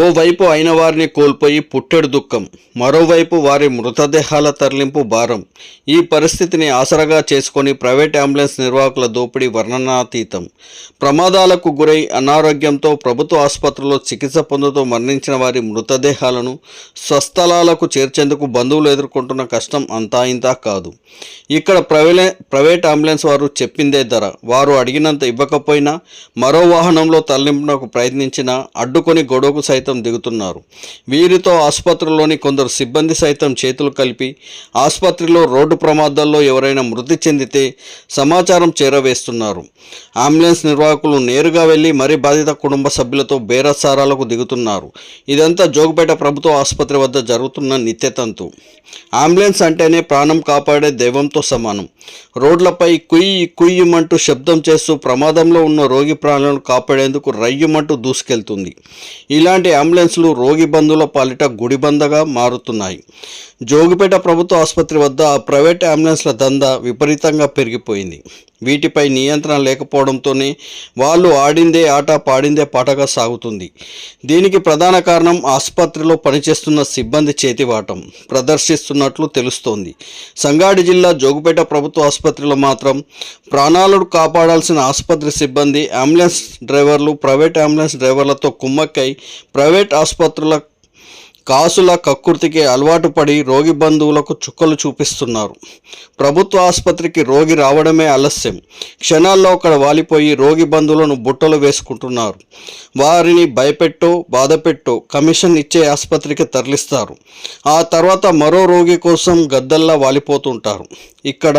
ఓవైపు అయిన వారిని కోల్పోయి పుట్టెడు దుఃఖం, మరోవైపు వారి మృతదేహాల తరలింపు భారం. ఈ పరిస్థితిని ఆసరాగా చేసుకొని ప్రైవేట్ అంబులెన్స్ నిర్వాహకుల దోపిడీ వర్ణనాతీతం. ప్రమాదాలకు గురై అనారోగ్యంతో ప్రభుత్వ ఆసుపత్రుల్లో చికిత్స పొందుతూ మరణించిన వారి మృతదేహాలను స్వస్థలాలకు చేర్చేందుకు బంధువులు ఎదుర్కొంటున్న కష్టం అంతా ఇంతా కాదు. ఇక్కడ ప్రైవేట్ అంబులెన్స్ వారు చెప్పిందే ధర. వారు అడిగినంత ఇవ్వకపోయినా, మరో వాహనంలో తరలింపునకు ప్రయత్నించినా అడ్డుకొని గొడవకు సైతం దిగుతున్నారు. వీరితో ఆసుపత్రిలోని కొందరు సిబ్బంది సైతం చేతులు కలిపి ఆసుపత్రిలో రోడ్డు ప్రమాదాల్లో ఎవరైనా మృతి చెందితే సమాచారం చేరవేస్తున్నారు. అంబులెన్స్ నిర్వాహకులు నేరుగా వెళ్లి మరీ బాధిత కుటుంబ సభ్యులతో బేరసారాలకు దిగుతున్నారు. ఇదంతా జోగుపేట ప్రభుత్వ ఆసుపత్రి వద్ద జరుగుతున్న నిత్యతంతు. అంబులెన్స్ అంటేనే ప్రాణం కాపాడే దైవంతో సమానం. రోడ్లపై కుయ్యమంటూ శబ్దం చేస్తూ ప్రమాదంలో ఉన్న రోగి ప్రాణాలను కాపాడేందుకు రయ్యమంటూ దూసుకెళ్తుంది. ఇలాంటి అంబులెన్స్లు రోగి బంధువుల పాలిట గుడిబందగా మారుతున్నాయి. జోగిపేట ప్రభుత్వ ఆసుపత్రి వద్ద ప్రైవేట్ అంబులెన్స్ల దందా విపరీతంగా పెరిగిపోయింది. వీటిపై నియంత్రణ లేకపోవడంతోనే వాళ్ళు ఆడిందే ఆట పాడిందే పాటగా సాగుతుంది. దీనికి ప్రధాన కారణం ఆసుపత్రిలో పనిచేస్తున్న సిబ్బంది చేతివాటం ప్రదర్శిస్తున్నట్లు తెలుస్తోంది. సంగారెడ్డి జిల్లా జోగిపేట ప్రభుత్వ ఆసుపత్రిలో మాత్రం ప్రాణాలను కాపాడాల్సిన ఆసుపత్రి సిబ్బంది అంబులెన్స్ డ్రైవర్లు ప్రైవేట్ అంబులెన్స్ డ్రైవర్లతో కుమ్మక్కై ప్రైవేట్ ఆసుపత్రుల కాసుల కక్కుర్తికి అలవాటు పడి రోగి బంధువులకు చుక్కలు చూపిస్తున్నారు. ప్రభుత్వ ఆసుపత్రికి రోగి రావడమే ఆలస్యం. క్షణాల్లో అక్కడ వాలిపోయి రోగి బంధువులను బుట్టలు వేసుకుంటున్నారు. వారిని భయపెట్టో బాధపెట్టో కమిషన్ ఇచ్చే ఆసుపత్రికి తరలిస్తారు. ఆ తర్వాత మరో రోగి కోసం గద్దల్లా వాలిపోతుంటారు. ఇక్కడ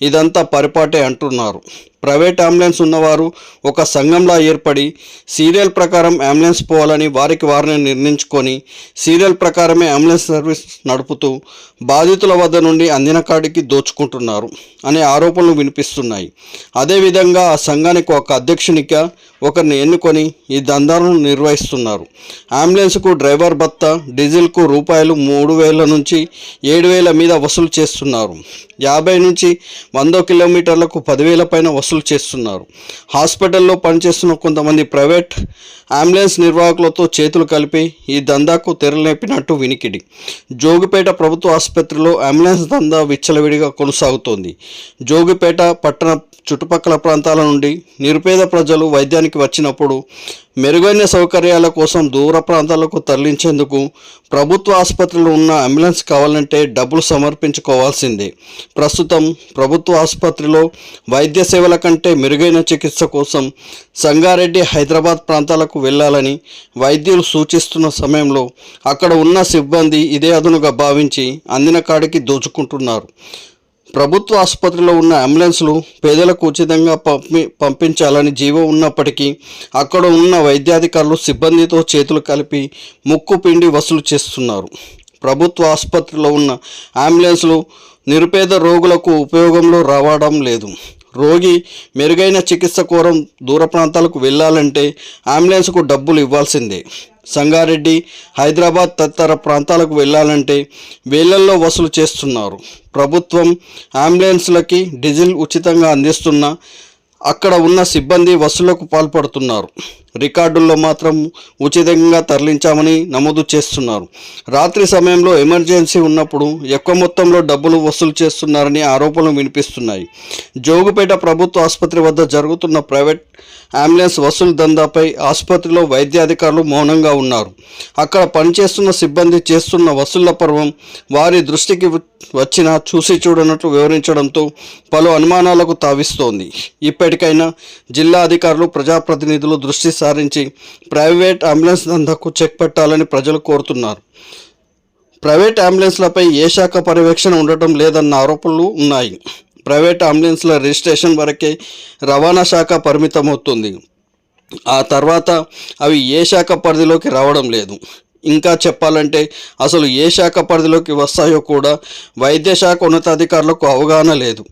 ఇదంతా పరిపాటే అంటున్నారు. ప్రైవేట్ అంబులెన్స్ ఉన్నవారు ఒక సంఘంలా ఏర్పడి సీరియల్ ప్రకారం అంబులెన్స్ పోవాలని వారికి వారిని నిర్ణయించుకొని సీరియల్ ప్రకారమే అంబులెన్స్ సర్వీస్ నడుపుతూ బాధితుల వద్ద నుండి అందిన కాడికి దోచుకుంటున్నారు అనే ఆరోపణలు వినిపిస్తున్నాయి. అదేవిధంగా ఆ సంఘానికి ఒక అధ్యక్షునిగా ఒకరిని ఎన్నుకొని ఈ దందాలను నిర్వహిస్తున్నారు. అంబులెన్స్కు డ్రైవర్ భత్తా, డీజిల్కు రూపాయలు 3,000 నుంచి 7,000 మీద వసూలు చేస్తున్నారు. 50 నుంచి 100 కిలోమీటర్లకు 10,000 పైన వసూలు చేస్తున్నారు. హాస్పిటల్లో పనిచేస్తున్న కొంతమంది ప్రైవేట్ అంబులెన్స్ నిర్వాహకులతో చేతులు కలిపి ఈ దందాకు తెరలేపినట్టు వినికిడి. జోగిపేట ప్రభుత్వ ఆసుపత్రిలో అంబులెన్స్ దందా విచ్చలవిడిగా కొనసాగుతోంది. జోగిపేట పట్టణ చుట్టుపక్కల ప్రాంతాల నుండి నిరుపేద ప్రజలు వైద్యానికి వచ్చినప్పుడు మెరుగైన సౌకర్యాల కోసం దూర ప్రాంతాలకు తరలించేందుకు ప్రభుత్వ ఆసుపత్రిలో ఉన్న అంబులెన్స్ కావాలంటే డబ్బులు సమర్పించుకోవాల్సిందే. ప్రస్తుతం ప్రభుత్వ ఆసుపత్రిలో వైద్య సేవల కంటే మెరుగైన చికిత్స కోసం సంగారెడ్డి, హైదరాబాద్ ప్రాంతాలకు వెళ్ళాలని వైద్యులు సూచిస్తున్న సమయంలో అక్కడ ఉన్న సిబ్బంది ఇదే అదునుగా భావించి అందిన కాడికి దోచుకుంటున్నారు. ప్రభుత్వ ఆసుపత్రిలో ఉన్న అంబులెన్స్లు పేదలకు ఉచితంగా పంపించాలని జీవో ఉన్నప్పటికీ అక్కడ ఉన్న వైద్యాధికారులు సిబ్బందితో చేతులు కలిపి ముక్కు పిండి వసూలు చేస్తున్నారు. ప్రభుత్వ ఆసుపత్రిలో ఉన్న అంబులెన్స్లు నిరుపేద రోగులకు ఉపయోగంలో రావడం లేదు. రోగి మెరుగైన చికిత్స కోరం దూర ప్రాంతాలకు వెళ్ళాలంటే అంబులెన్స్కు డబ్బులు ఇవ్వాల్సిందే. సంగారెడ్డి, హైదరాబాద్ తదితర ప్రాంతాలకు వెళ్ళాలంటే వేలల్లో వసూలు చేస్తున్నారు. ప్రభుత్వం అంబులెన్స్లకి డీజిల్ ఉచితంగా అందిస్తున్నా అక్కడ ఉన్న సిబ్బంది వసూళ్లకు పాల్పడుతున్నారు. రికార్డుల్లో మాత్రం ఉచితంగా తరలించామని నమోదు చేస్తున్నారు. రాత్రి సమయంలో ఎమర్జెన్సీ ఉన్నప్పుడు ఎక్కువ మొత్తంలో డబ్బులు వసూలు చేస్తున్నారని ఆరోపణలు వినిపిస్తున్నాయి. జోగుపేట ప్రభుత్వ ఆసుపత్రి వద్ద జరుగుతున్న ప్రైవేట్ అంబులెన్స్ వసూలు దందాపై ఆసుపత్రిలో వైద్యాధికారులు మౌనంగా ఉన్నారు. అక్కడ పనిచేస్తున్న సిబ్బంది చేస్తున్న వసూళ్ల పర్వం వారి దృష్టికి వచ్చినా చూసి చూడనట్లు వివరించడంతో పలు అనుమానాలకు తావిస్తోంది. ఇప్పటికైనా జిల్లా అధికారులు, ప్రజాప్రతినిధులు దృష్టి సారించి ప్రైవేట్ అంబులెన్స్ దందాకు చెక్ పెట్టాలని ప్రజలు కోరుతున్నారు. ప్రైవేట్ అంబులెన్స్లపై ఏ శాఖ పర్యవేక్షణ ఉండటం లేదన్న ఆరోపణలు ఉన్నాయి. ప్రైవేట్ అంబులెన్స్ల రిజిస్ట్రేషన్ వరకే రవాణా శాఖ పరిమితమవుతుంది. ఆ తర్వాత అవి ఏ శాఖ పరిధిలోకి రావడం లేదు. ఇంకా చెప్పాలంటే అసలు ఏ శాఖ పరిధిలోకి వస్తాయో కూడా వైద్య శాఖ ఉన్నతాధికారులకు అవగాహన లేదు.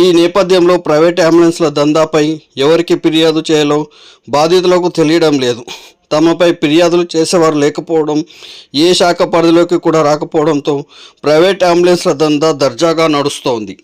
ఈ నేపథ్యంలో ప్రైవేట్ అంబులెన్స్ల దందాపై ఎవరికి ఫిర్యాదు చేయాలో బాధితులకు తెలియడం లేదు. తమపై ఫిర్యాదులు చేసేవారు లేకపోవడం, ఏ శాఖ పరిధిలోకి కూడా రాకపోవడంతో ప్రైవేట్ అంబులెన్స్ల దందా దర్జాగా నడుస్తోంది.